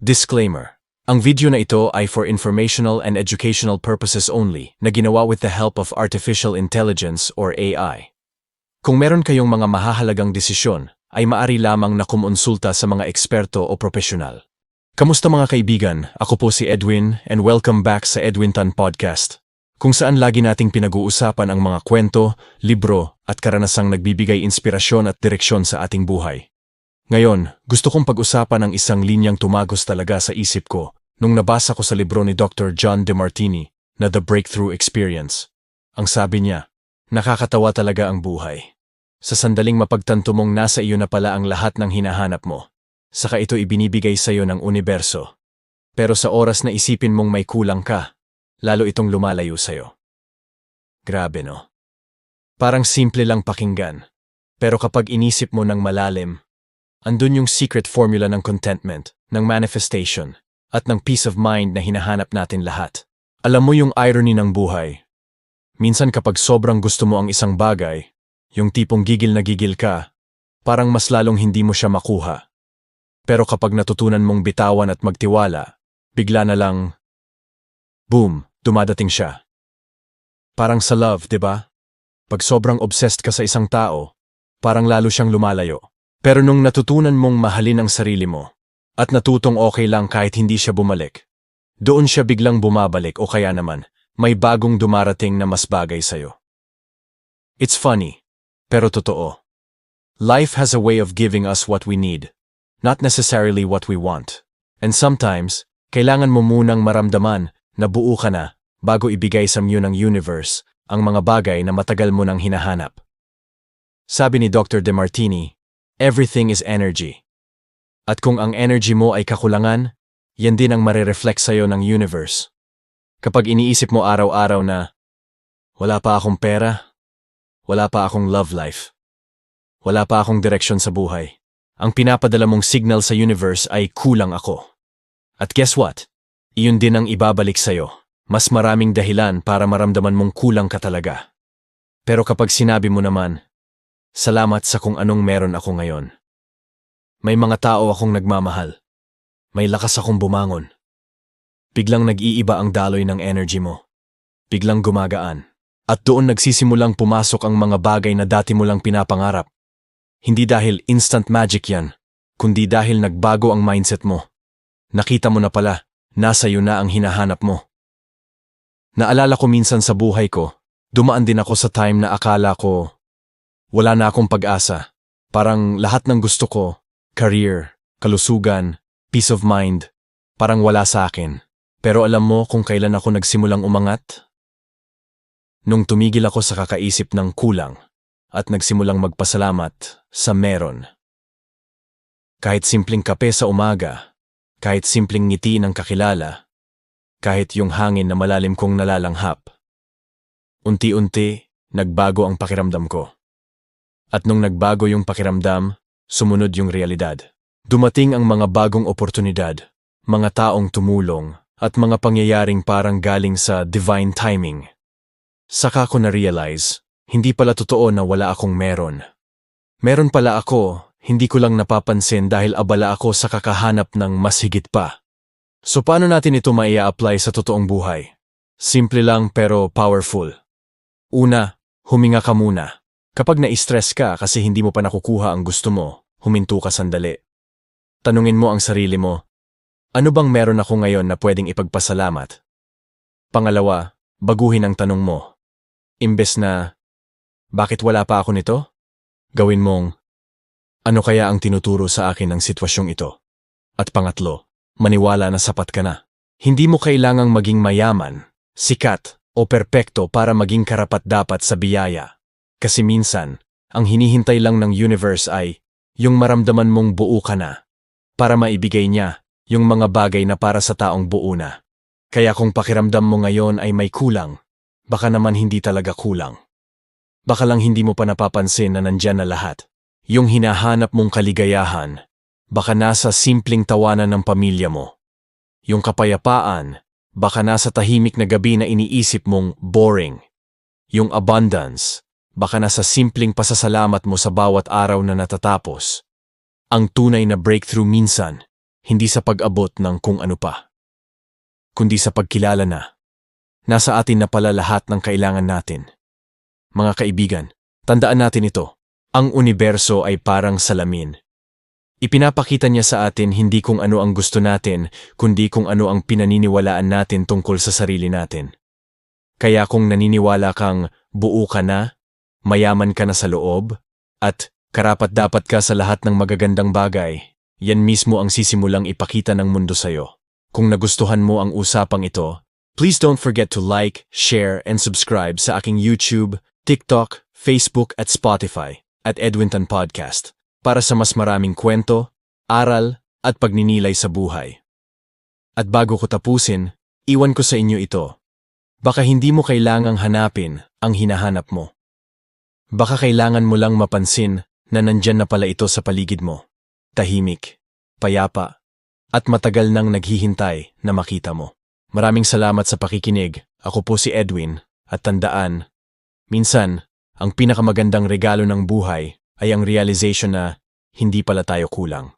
Disclaimer. Ang video na ito ay for informational and educational purposes only na ginawa with the help of artificial intelligence or AI. Kung meron kayong mga mahahalagang desisyon, ay maari lamang na kumonsulta sa mga eksperto o profesional. Kamusta mga kaibigan? Ako po si Edwin and welcome back sa Edwin Tan Podcast, kung saan lagi nating pinag-uusapan ang mga kwento, libro at karanasang nagbibigay inspirasyon at direksyon sa ating buhay. Ngayon, gusto kong pag-usapan ang isang linyang tumagos talaga sa isip ko nung nabasa ko sa libro ni Dr. John Demartini na The Breakthrough Experience. Ang sabi niya, nakakatawa talaga ang buhay. Sa sandaling mapagtanto mong nasa iyo na pala ang lahat ng hinahanap mo, saka ito ibinibigay sa iyo ng universo. Pero sa oras na isipin mong may kulang ka, lalo itong lumalayo sa iyo. Grabe no? Parang simple lang pakinggan. Pero kapag inisip mo ng malalim, andun yung secret formula ng contentment, ng manifestation, at ng peace of mind na hinahanap natin lahat. Alam mo yung irony ng buhay. Minsan kapag sobrang gusto mo ang isang bagay, yung tipong gigil na gigil ka, parang mas lalong hindi mo siya makuha. Pero kapag natutunan mong bitawan at magtiwala, bigla na lang, boom, dumadating siya. Parang sa love, di ba? Pag sobrang obsessed ka sa isang tao, parang lalo siyang lumalayo. Pero nung natutunan mong mahalin ang sarili mo, at natutong okay lang kahit hindi siya bumalik, doon siya biglang bumabalik o kaya naman, may bagong dumarating na mas bagay sa'yo. It's funny, pero totoo. Life has a way of giving us what we need, not necessarily what we want. And sometimes, kailangan mo munang maramdaman na buo ka na bago ibigay sa iyo ng universe ang mga bagay na matagal mo nang hinahanap. Sabi ni Dr. Demartini, everything is energy. At kung ang energy mo ay kakulangan, yan din ang marereflect sa'yo ng universe. Kapag iniisip mo araw-araw na, wala pa akong pera, wala pa akong love life, wala pa akong direksyon sa buhay, ang pinapadala mong signal sa universe ay kulang ako. At guess what? Iyon din ang ibabalik sa'yo. Mas maraming dahilan para maramdaman mong kulang ka talaga. Pero kapag sinabi mo naman, salamat sa kung anong meron ako ngayon. May mga tao akong nagmamahal. May lakas akong bumangon. Biglang nag-iiba ang daloy ng energy mo. Biglang gumagaan. At doon nagsisimulang pumasok ang mga bagay na dati mo lang pinapangarap. Hindi dahil instant magic yan, kundi dahil nagbago ang mindset mo. Nakita mo na pala, nasa iyo na ang hinahanap mo. Naalala ko minsan sa buhay ko, dumaan din ako sa time na akala ko, wala na akong pag-asa. Parang lahat ng gusto ko, career, kalusugan, peace of mind, parang wala sa akin. Pero alam mo kung kailan ako nagsimulang umangat? Nung tumigil ako sa kakaisip ng kulang at nagsimulang magpasalamat sa meron. Kahit simpleng kape sa umaga, kahit simpleng ngiti ng kakilala, kahit yung hangin na malalim kong nalalanghap. Unti-unti, nagbago ang pakiramdam ko. At nung nagbago yung pakiramdam, sumunod yung realidad. Dumating ang mga bagong oportunidad, mga taong tumulong, at mga pangyayaring parang galing sa divine timing. Saka ko na-realize, hindi pala totoo na wala akong meron. Meron pala ako, hindi ko lang napapansin dahil abala ako sa kakahanap ng mas higit pa. So paano natin ito maia-apply sa totoong buhay? Simple lang pero powerful. Una, huminga ka muna. Kapag na-stress ka kasi hindi mo pa nakukuha ang gusto mo, huminto ka sandali. Tanungin mo ang sarili mo, ano bang meron ako ngayon na pwedeng ipagpasalamat? Pangalawa, baguhin ang tanong mo. Imbes na, bakit wala pa ako nito? Gawin mong, ano kaya ang tinuturo sa akin ng sitwasyong ito? At pangatlo, maniwala na sapat ka na. Hindi mo kailangang maging mayaman, sikat, o perpekto para maging karapat-dapat sa biyaya. Kasi minsan, ang hinihintay lang ng universe ay yung maramdaman mong buo ka na para maibigay niya yung mga bagay na para sa taong buo na. Kaya kung pakiramdam mo ngayon ay may kulang, baka naman hindi talaga kulang. Baka lang hindi mo pa napapansin na nandyan na lahat. Yung hinahanap mong kaligayahan, baka nasa simpleng tawanan ng pamilya mo. Yung kapayapaan, baka nasa tahimik na gabi na iniisip mong boring. Yung abundance, baka nasa simpleng pasasalamat mo sa bawat araw na natatapos. Ang tunay na breakthrough minsan, hindi sa pag-abot ng kung ano pa, kundi sa pagkilala na. Nasa atin na pala lahat ng kailangan natin. Mga kaibigan, tandaan natin ito. Ang universo ay parang salamin. Ipinapakita niya sa atin hindi kung ano ang gusto natin, kundi kung ano ang pinaniniwalaan natin tungkol sa sarili natin. Kaya kung naniniwala kang buo ka na, mayaman ka na sa loob, at karapat-dapat ka sa lahat ng magagandang bagay, yan mismo ang sisimulang ipakita ng mundo sa'yo. Kung nagustuhan mo ang usapang ito, please don't forget to like, share, and subscribe sa aking YouTube, TikTok, Facebook at Spotify at Edwinton Podcast para sa mas maraming kwento, aral, at pagninilay sa buhay. At bago ko tapusin, iwan ko sa inyo ito. Baka hindi mo kailangang hanapin ang hinahanap mo. Baka kailangan mo lang mapansin na nandyan na pala ito sa paligid mo. Tahimik, payapa, at matagal nang naghihintay na makita mo. Maraming salamat sa pakikinig. Ako po si Edwin, at tandaan, minsan, ang pinakamagandang regalo ng buhay ay ang realization na hindi pala tayo kulang.